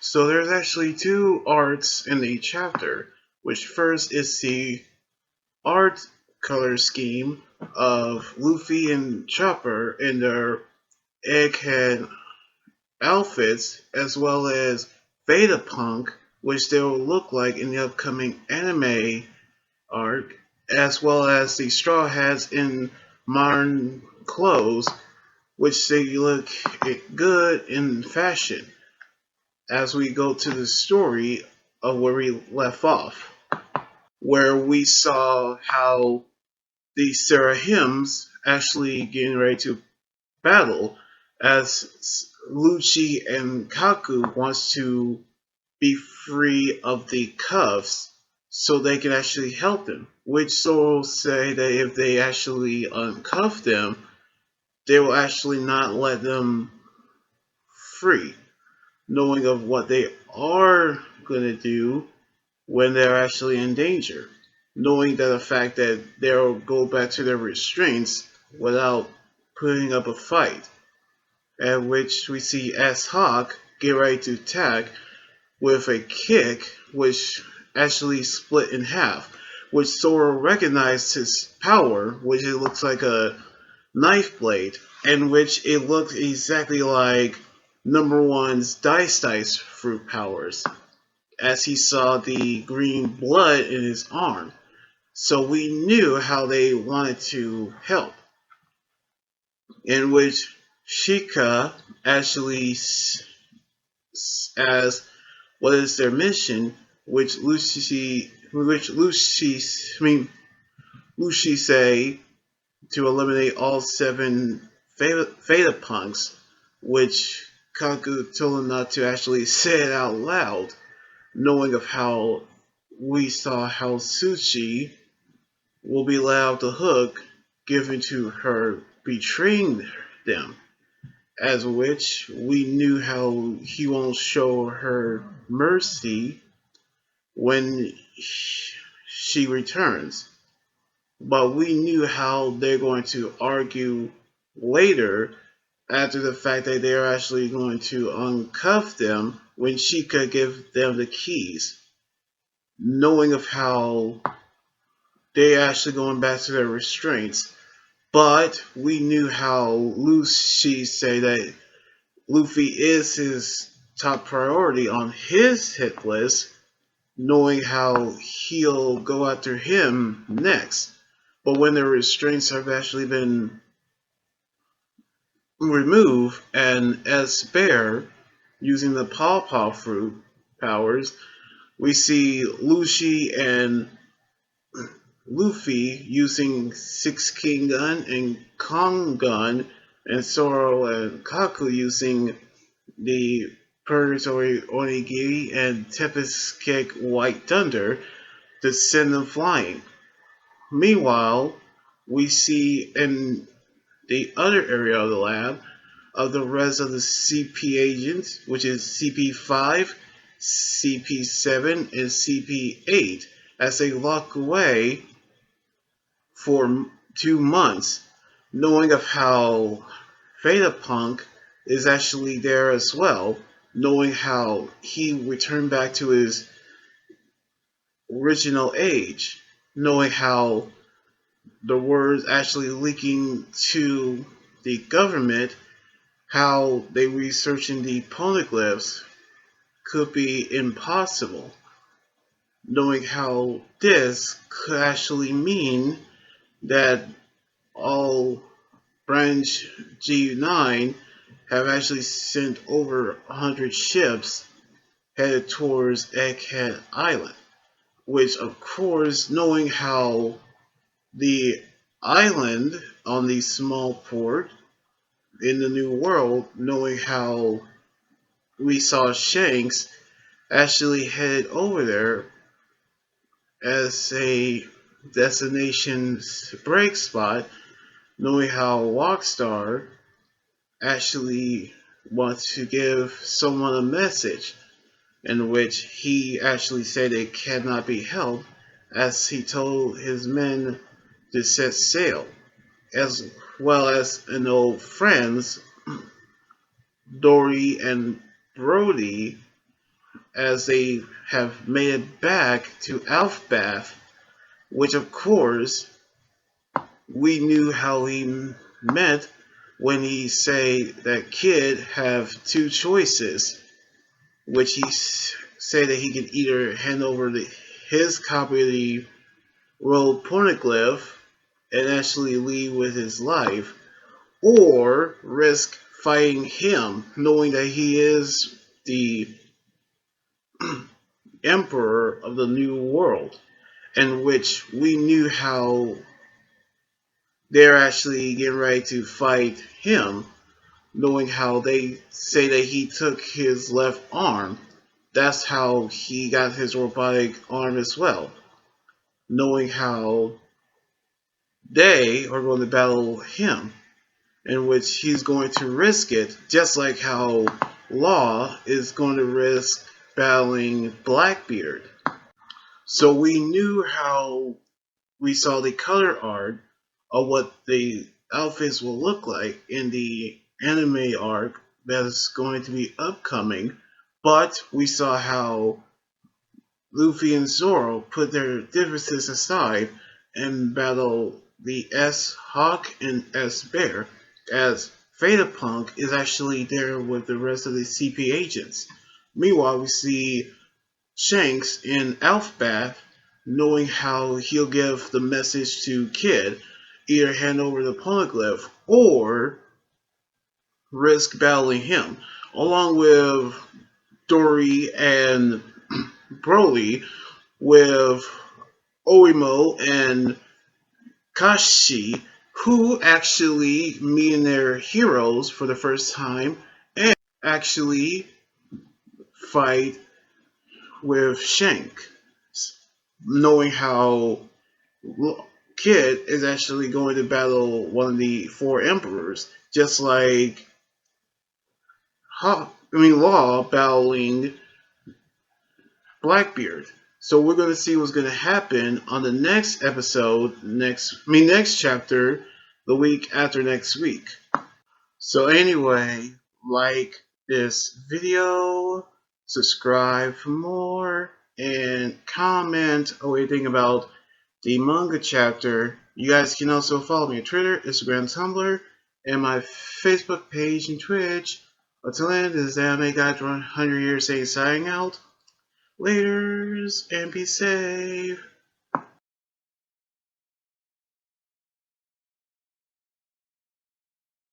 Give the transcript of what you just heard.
So there's actually two arts in the chapter, which first is the art color scheme of Luffy and Chopper in their egghead outfits, as well as Vegapunk, which they'll look like in the upcoming anime arc, as well as the Straw Hats in modern clothes, which they look good in fashion as we go to the story of where we left off, where we saw how the Serahims actually getting ready to battle as Lucci and Kaku wants to be free of the cuffs so they can actually help them. Which souls say that if they actually uncuff them, they will actually not let them free, knowing of what they are going to do when they're actually in danger, knowing that the fact that they'll go back to their restraints without putting up a fight, at which we see S Hawk get ready to attack with a kick which actually split in half, which Sora recognized his power, which it looks like a knife blade, and which it looked exactly like number one's Dice fruit powers, as he saw the green blood in his arm. So we knew how they wanted to help, in which Shika actually as what is their mission, Lucy say to eliminate all seven Veda punks, which Kaku told him not to actually say it out loud, knowing of how we saw how Suchi will be let off the hook given to her betraying them, as which we knew how he won't show her mercy when she returns. But we knew how they're going to argue later after the fact that they're actually going to uncuff them when she could give them the keys, knowing of how they're actually going back to their restraints. But we knew how Lucy say that Luffy is his top priority on his hit list, knowing how he'll go after him next. But when the restraints have actually been removed, and as Bear using the Paw fruit powers, we see Lucy and Luffy using Six King Gun and Kong Gun, and Zoro and Kaku using the Purgatory Onigiri and Tempest Kick White Thunder to send them flying. Meanwhile, we see in the other area of the lab of the rest of the CP agents, which is CP5, CP7, and CP8, as they lock away for 2 months, knowing of how Vegapunk is actually there as well, knowing how he returned back to his original age, knowing how the words actually leaking to the government, how they researching the poneglyphs could be impossible, knowing how this could actually mean that all Branch G9 have actually sent over 100 ships headed towards Egghead Island, which of course, knowing how the island on the small port in the New World, knowing how we saw Shanks actually headed over there as a destination break spot, knowing how Rockstar actually wants to give someone a message in which he actually said it cannot be helped, as he told his men to set sail, as well as an old friends Dory and Brody, as they have made it back to Elbaf, which of course we knew how he meant when he say that Kid have two choices, which he said that he could either hand over his copy of the royal poneglyph and actually leave with his life, or risk fighting him, knowing that he is the emperor of the new world, in which we knew how they're actually getting ready to fight him, knowing how they say that he took his left arm. That's how he got his robotic arm as well, knowing how they are going to battle him, in which he's going to risk it, just like how Law is going to risk battling Blackbeard. So we knew how we saw the color art of what the outfits will look like in the anime arc that is going to be upcoming, but we saw how Luffy and Zoro put their differences aside and battle the S Hawk and S Bear, as Punk is actually there with the rest of the CP agents. Meanwhile, we see Shanks in Elbaf knowing how he'll give the message to Kid, either hand over the poneglyph or risk battling him, along with Dory and Broly, with Oimo and Kashi, who actually meeting their heroes for the first time and actually fight with Shank, knowing how Kid is actually going to battle one of the four emperors, just like Law battling Blackbeard. So we're going to see what's going to happen on the next episode, next chapter, the week after next week. So anyway, like this video, subscribe for more, and comment what you think about the manga chapter. You guys can also follow me on Twitter, Instagram, Tumblr, and my Facebook page and Twitch. Until then, this is Anime Guy 100 Years saying signing out. Laters, and be safe.